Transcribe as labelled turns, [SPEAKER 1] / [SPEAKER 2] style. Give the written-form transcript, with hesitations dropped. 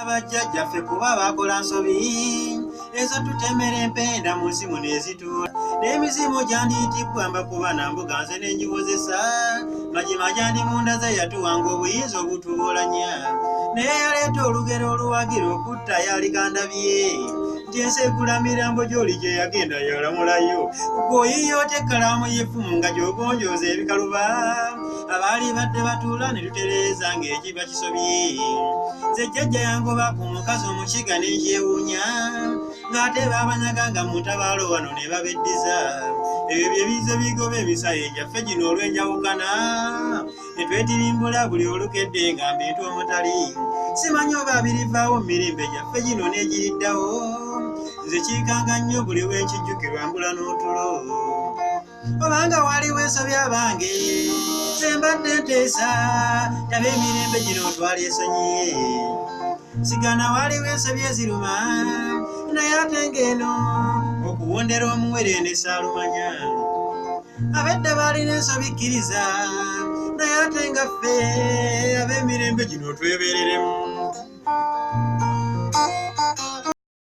[SPEAKER 1] Bajjajjaffe kuba bakola nsobi ezo tutemera empenda mu nsi muno ezituula n'emizimu gyandiyitibwa mbakuba nambuga nze ne ngiwozesa magima gyandi munda ze yatuwanga obuyinza obutubuulanya naye yaleeta olugero oluwagira okutta yaligandabye nti ensekula mirambo gy'oli gye yagenda yalamulayo gw'oyiyoota ekkalaamu y'effumu nga gy'ogonjooza ebikaluba abaali badde batuula ne tutereeza ng'ekiba kisobye nze jjajja yangoba ku mukazi omukiga ne nkyewuunya ng'ate baabanyaganga mu ntabaalo wano ne babeddiza ebyo bye bizo bigoba emisayi gyaffe gino olw'enjawukana ne twetirimbula buli olukedde nga mbintu omutali simanyi oba birivaawo mu mirimbe gyaffe gino n'egiriddawo nze kiikanga nnyo buli w'enkijjukirwa mbula n'otulo obanga waliwo ensobi abange sembadde nteesa tabe emirembe gino otwala esonyiye sigana waliwo ensobi eziruma naye ate ng'eno okuwondera omuwere ne saalumanya abedda baalina ensobi kkiriza naye ate nga ffe ab'emirembe gino twebeereremu